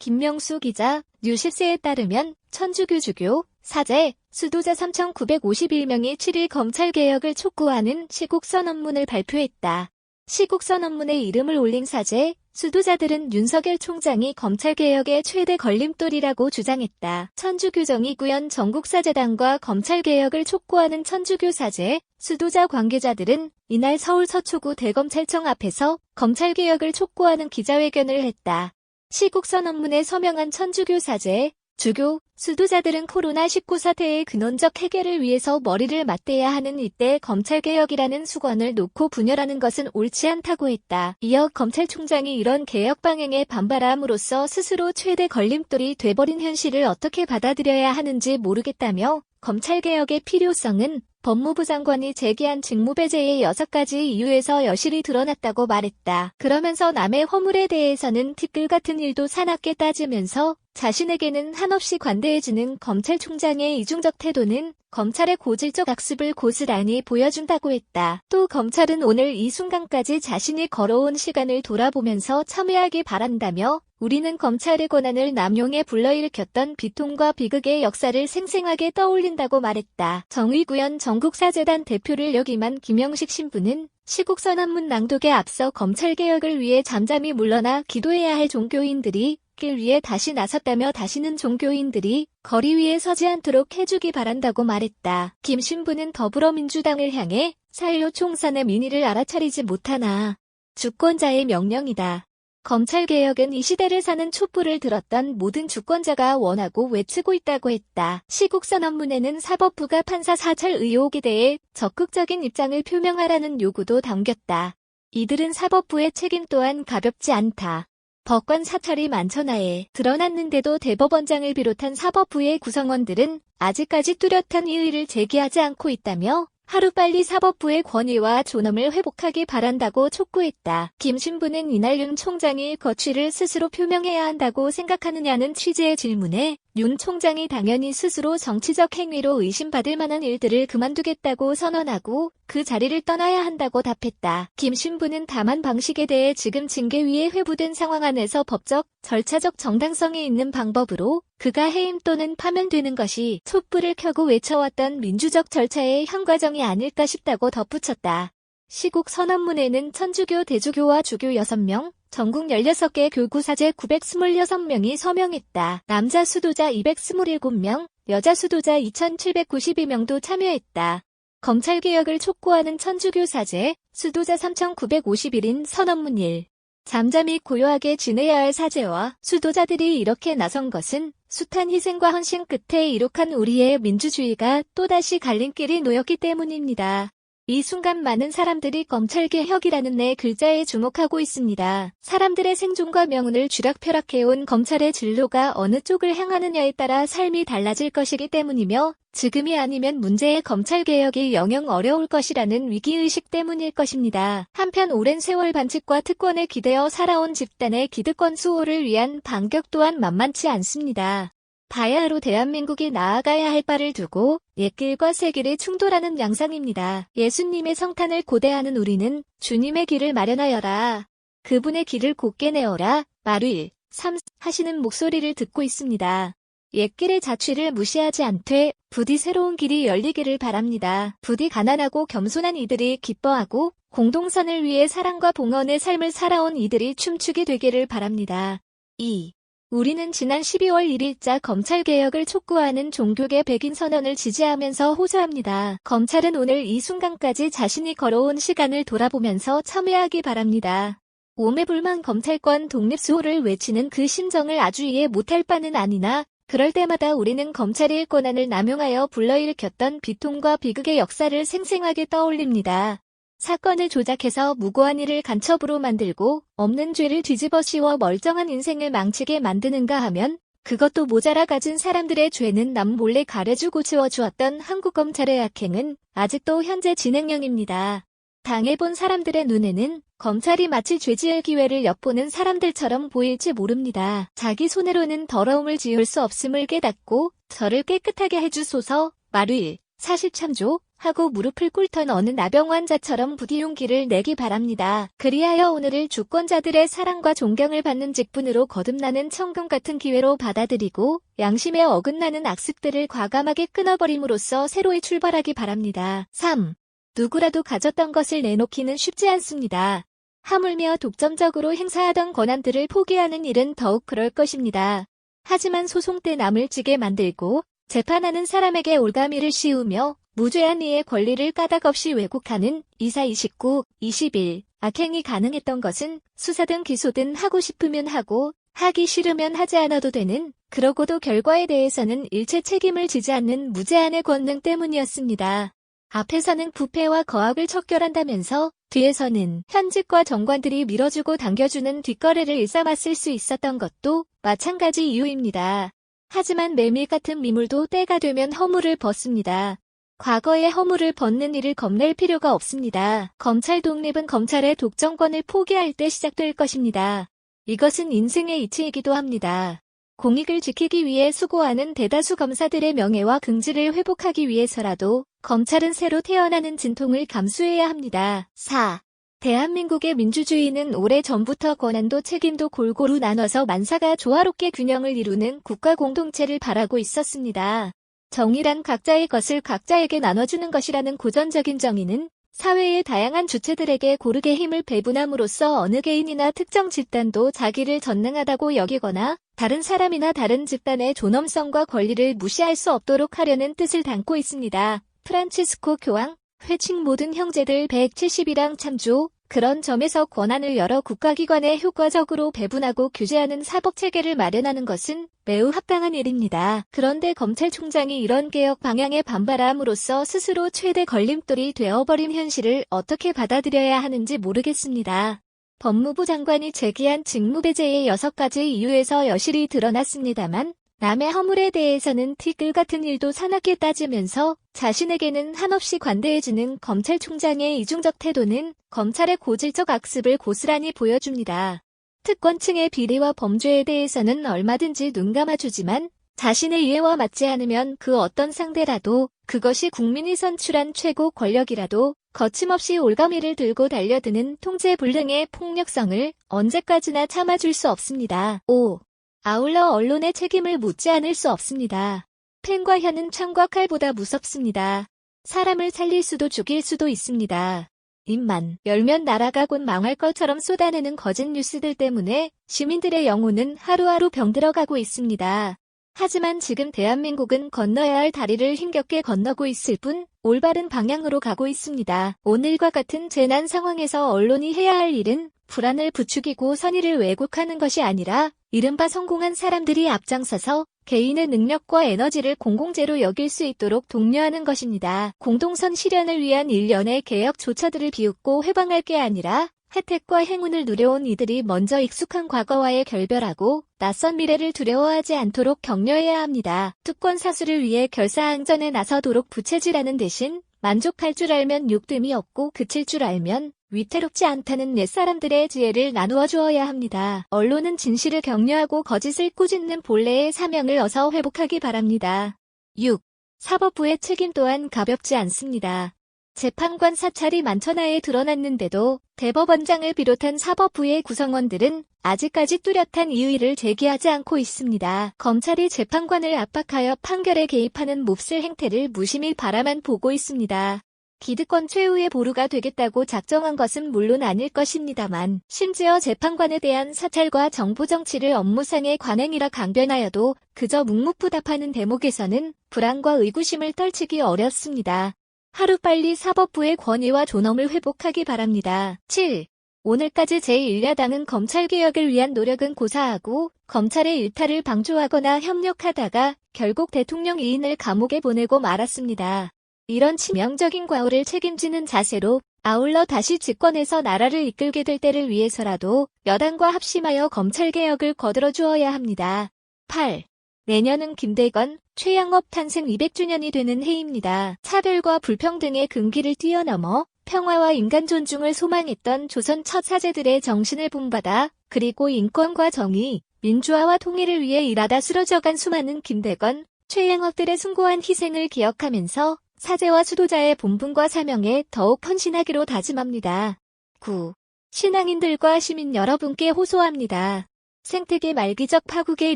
김명수 기자, 뉴시스에 따르면 천주교 주교, 사제, 수도자 3,951명이 7일 검찰개혁을 촉구하는 시국선언문을 발표했다. 시국선언문에 이름을 올린 사제, 수도자들은 윤석열 총장이 검찰개혁의 최대 걸림돌이라고 주장했다. 천주교정의구현 전국사제단과 검찰개혁을 촉구하는 천주교 사제, 수도자 관계자들은 이날 서울 서초구 대검찰청 앞에서 검찰개혁을 촉구하는 기자회견을 했다. 시국선언문에 서명한 천주교 사제, 주교, 수도자들은 코로나19 사태의 근원적 해결을 위해서 머리를 맞대야 하는 이때 검찰개혁이라는 수건을 놓고 분열하는 것은 옳지 않다고 했다. 이어 검찰총장이 이런 개혁 방향에 반발함으로써 스스로 최대 걸림돌이 돼버린 현실을 어떻게 받아들여야 하는지 모르겠다며 검찰개혁의 필요성은 법무부 장관이 제기한 직무배제의 6가지 이유에서 여실히 드러났다고 말했다. 그러면서 남의 허물에 대해서는 티끌 같은 일도 사납게 따지면서 자신에게는 한없이 관대해지는 검찰총장의 이중적 태도는 검찰의 고질적 악습을 고스란히 보여준다고 했다. 또 검찰은 오늘 이 순간까지 자신이 걸어온 시간을 돌아보면서 참회하기 바란다며 우리는 검찰의 권한을 남용해 불러일으켰던 비통과 비극의 역사를 생생하게 떠올린다고 말했다. 정의구현 전국사제단 대표를 역임한 김영식 신부는 시국선언문 낭독에 앞서 검찰개혁을 위해 잠잠히 물러나 기도해야 할 종교인들이 길 위에 다시 나섰다며 다시는 종교인들이 거리 위에 서지 않도록 해주기 바란다고 말했다. 김 신부는 더불어민주당을 향해 4.15 총선의 민의를 알아차리지 못하나 주권자의 명령이다. 검찰개혁은 이 시대를 사는 촛불을 들었던 모든 주권자가 원하고 외치고 있다고 했다. 시국선언문에는 사법부가 판사 사찰 의혹에 대해 적극적인 입장을 표명하라는 요구도 담겼다. 이들은 사법부의 책임 또한 가볍지 않다. 법관 사찰이 만천하에 드러났는데도 대법원장을 비롯한 사법부의 구성원들은 아직까지 뚜렷한 이의를 제기하지 않고 있다며 하루빨리 사법부의 권위와 존엄을 회복하기 바란다고 촉구했다. 김 신부는 이날 윤 총장이 거취를 스스로 표명해야 한다고 생각하느냐는 취재의 질문에 윤 총장이 당연히 스스로 정치적 행위로 의심받을 만한 일들을 그만두겠다고 선언하고 그 자리를 떠나야 한다고 답했다. 김 신부는 다만 방식에 대해 지금 징계위에 회부된 상황 안에서 법적, 절차적 정당성이 있는 방법으로 그가 해임 또는 파면되는 것이 촛불을 켜고 외쳐왔던 민주적 절차의 현 과정이 아닐까 싶다고 덧붙였다. 시국 선언문에는 천주교 대주교와 주교 6명, 전국 16개 교구 사제 926명이 서명했다. 남자 수도자 227명, 여자 수도자 2,792명도 참여했다. 검찰개혁을 촉구하는 천주교 사제, 수도자 3,951인 선언문 1. 잠잠히 고요하게 지내야 할 사제와 수도자들이 이렇게 나선 것은 숱한 희생과 헌신 끝에 이룩한 우리의 민주주의가 또다시 갈림길이 놓였기 때문입니다. 이 순간 많은 사람들이 검찰개혁이라는 네 글자에 주목하고 있습니다. 사람들의 생존과 명운을 쥐락펴락해온 검찰의 진로가 어느 쪽을 향하느냐에 따라 삶이 달라질 것이기 때문이며 지금이 아니면 문제의 검찰개혁이 영영 어려울 것이라는 위기의식 때문일 것입니다. 한편 오랜 세월 반칙과 특권에 기대어 살아온 집단의 기득권 수호를 위한 반격 또한 만만치 않습니다. 바야흐로 대한민국이 나아가야 할 바를 두고 옛길과 새길이 충돌하는 양상입니다. 예수님의 성탄을 고대하는 우리는 주님의 길을 마련하여라. 그분의 길을 곧게 내어라. 마루일 3 하시는 목소리를 듣고 있습니다. 옛길의 자취를 무시하지 않되 부디 새로운 길이 열리기를 바랍니다. 부디 가난하고 겸손한 이들이 기뻐하고 공동선을 위해 사랑과 봉헌의 삶을 살아온 이들이 춤추게 되기를 바랍니다. 2. 우리는 지난 12월 1일자 검찰개혁을 촉구하는 종교계 백인선언을 지지하면서 호소합니다. 검찰은 오늘 이 순간까지 자신이 걸어온 시간을 돌아보면서 참회하기 바랍니다. 오매불망 검찰권 독립수호를 외치는 그 심정을 아주 이해 못할 바는 아니나 그럴 때마다 우리는 검찰의 권한을 남용하여 불러일으켰던 비통과 비극의 역사를 생생하게 떠올립니다. 사건을 조작해서 무고한 이를 간첩으로 만들고 없는 죄를 뒤집어 씌워 멀쩡한 인생을 망치게 만드는가 하면 그것도 모자라 가진 사람들의 죄는 남 몰래 가려주고 지워주었던 한국검찰의 악행은 아직도 현재 진행형입니다. 당해본 사람들의 눈에는 검찰이 마치 죄지을 기회를 엿보는 사람들처럼 보일지 모릅니다. 자기 손으로는 더러움을 지을 수 없음을 깨닫고 저를 깨끗하게 해주소서 마루일 사실참조 하고 무릎을 꿇던 어느 나병 환자처럼 부디 용기를 내기 바랍니다. 그리하여 오늘을 주권자들의 사랑과 존경을 받는 직분으로 거듭나는 천금 같은 기회로 받아들이고 양심에 어긋나는 악습들을 과감하게 끊어버림으로써 새로이 출발하기 바랍니다. 3. 누구라도 가졌던 것을 내놓기는 쉽지 않습니다. 하물며 독점적으로 행사하던 권한들을 포기하는 일은 더욱 그럴 것입니다. 하지만 소송 때 남을 지게 만들고 재판하는 사람에게 올가미를 씌우며 무죄한 이의 권리를 까닭없이 왜곡하는 이사 29, 21 악행이 가능했던 것은 수사든 기소든 하고 싶으면 하고 하기 싫으면 하지 않아도 되는 그러고도 결과에 대해서는 일체 책임을 지지 않는 무제한의 권능 때문이었습니다. 앞에서는 부패와 거악을 척결한다면서 뒤에서는 현직과 정관들이 밀어주고 당겨주는 뒷거래를 일삼았을 수 있었던 것도 마찬가지 이유입니다. 하지만 메밀 같은 미물도 때가 되면 허물을 벗습니다. 과거의 허물을 벗는 일을 겁낼 필요가 없습니다. 검찰 독립은 검찰의 독점권을 포기할 때 시작될 것입니다. 이것은 인생의 이치이기도 합니다. 공익을 지키기 위해 수고하는 대다수 검사들의 명예와 긍지를 회복하기 위해서라도 검찰은 새로 태어나는 진통을 감수해야 합니다. 4. 대한민국의 민주주의는 오래전부터 권한도 책임도 골고루 나눠서 만사가 조화롭게 균형을 이루는 국가 공동체를 바라고 있었습니다. 정의란 각자의 것을 각자에게 나눠주는 것이라는 고전적인 정의는 사회의 다양한 주체들에게 고르게 힘을 배분함으로써 어느 개인이나 특정 집단도 자기를 전능하다고 여기거나 다른 사람이나 다른 집단의 존엄성과 권리를 무시할 수 없도록 하려는 뜻을 담고 있습니다. 프란치스코 교황, 회칙 모든 형제들 171랑 참조. 그런 점에서 권한을 여러 국가기관에 효과적으로 배분하고 규제하는 사법체계를 마련하는 것은 매우 합당한 일입니다. 그런데 검찰총장이 이런 개혁 방향에 반발함으로써 스스로 최대 걸림돌이 되어버린 현실을 어떻게 받아들여야 하는지 모르겠습니다. 법무부 장관이 제기한 직무배제의 6가지 이유에서 여실히 드러났습니다만 남의 허물에 대해서는 티끌 같은 일도 사납게 따지면서 자신에게는 한없이 관대해지는 검찰총장의 이중적 태도는 검찰의 고질적 악습을 고스란히 보여줍니다. 특권층의 비리와 범죄에 대해서는 얼마든지 눈 감아주지만 자신의 이해와 맞지 않으면 그 어떤 상대라도 그것이 국민이 선출한 최고 권력이라도 거침없이 올가미를 들고 달려드는 통제불능의 폭력성을 언제까지나 참아줄 수 없습니다. 5. 아울러 언론의 책임을 묻지 않을 수 없습니다. 펜과 혀는 창과 칼보다 무섭습니다. 사람을 살릴 수도 죽일 수도 있습니다. 입만 열면 나라가 곧 망할 것처럼 쏟아내는 거짓 뉴스들 때문에 시민들의 영혼은 하루하루 병들어가고 있습니다. 하지만 지금 대한민국은 건너야 할 다리를 힘겹게 건너고 있을 뿐 올바른 방향으로 가고 있습니다. 오늘과 같은 재난 상황에서 언론이 해야 할 일은 불안을 부추기고 선의를 왜곡하는 것이 아니라 이른바 성공한 사람들이 앞장서서 개인의 능력과 에너지를 공공재로 여길 수 있도록 독려하는 것입니다. 공동선 실현을 위한 일련의 개혁 조처들을 비웃고 회방할 게 아니라 혜택과 행운을 누려온 이들이 먼저 익숙한 과거와의 결별하고 낯선 미래를 두려워하지 않도록 격려해야 합니다. 특권 사수를 위해 결사항전에 나서도록 부채질하는 대신 만족할 줄 알면 욕됨이 없고 그칠 줄 알면 위태롭지 않다는 옛사람들의 지혜를 나누어 주어야 합니다. 언론은 진실을 격려하고 거짓을 꾸짖는 본래의 사명을 어서 회복하기 바랍니다. 6. 사법부의 책임 또한 가볍지 않습니다. 재판관 사찰이 만천하에 드러났는데도 대법원장을 비롯한 사법부의 구성원들은 아직까지 뚜렷한 이의를 제기하지 않고 있습니다. 검찰이 재판관을 압박하여 판결에 개입하는 몹쓸 행태를 무심히 바라만 보고 있습니다. 기득권 최후의 보루가 되겠다고 작정한 것은 물론 아닐 것입니다만 심지어 재판관에 대한 사찰과 정부 정치를 업무상의 관행이라 강변하여도 그저 묵묵부답하는 대목에서는 불안과 의구심을 떨치기 어렵습니다. 하루빨리 사법부의 권위와 존엄을 회복하기 바랍니다. 7. 오늘까지 제1야당은 검찰개혁을 위한 노력은 고사하고 검찰의 일탈을 방조하거나 협력하다가 결국 대통령 이인을 감옥에 보내고 말았습니다. 이런 치명적인 과오를 책임지는 자세로 아울러 다시 집권해서 나라를 이끌게 될 때를 위해서라도 여당과 합심하여 검찰개혁을 거들어주어야 합니다. 8. 내년은 김대건, 최양업 탄생 200주년이 되는 해입니다. 차별과 불평등의 금기를 뛰어넘어 평화와 인간 존중을 소망했던 조선 첫 사제들의 정신을 본받아 그리고 인권과 정의, 민주화와 통일을 위해 일하다 쓰러져간 수많은 김대건, 최행업들의 숭고한 희생을 기억하면서 사제와 수도자의 본분과 사명에 더욱 헌신하기로 다짐합니다. 9. 신앙인들과 시민 여러분께 호소합니다. 생태계 말기적 파국의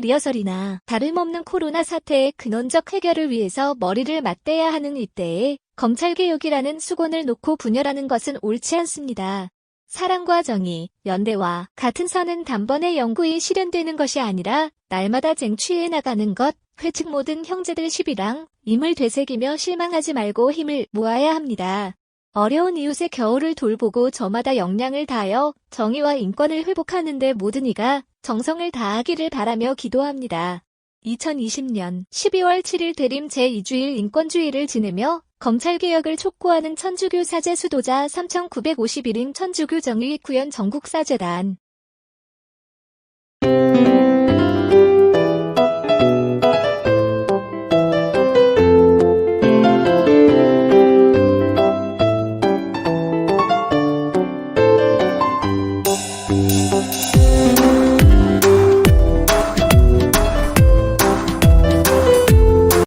리허설이나 다름없는 코로나 사태의 근원적 해결을 위해서 머리를 맞대야 하는 이때에 검찰개혁이라는 수건을 놓고 분열하는 것은 옳지 않습니다. 사랑과 정의, 연대와 같은 선은 단번에 영구히 실현되는 것이 아니라 날마다 쟁취해 나가는 것, 회측 모든 형제들 11랑 임을 되새기며 실망하지 말고 힘을 모아야 합니다. 어려운 이웃의 겨울을 돌보고 저마다 역량을 다하여 정의와 인권을 회복하는 데 모든 이가 정성을 다하기를 바라며 기도합니다. 2020년 12월 7일 대림 제2주일 인권주의를 지내며 검찰개혁을 촉구하는 천주교 사제 수도자 3,951인 천주교 정의 구현 전국사재단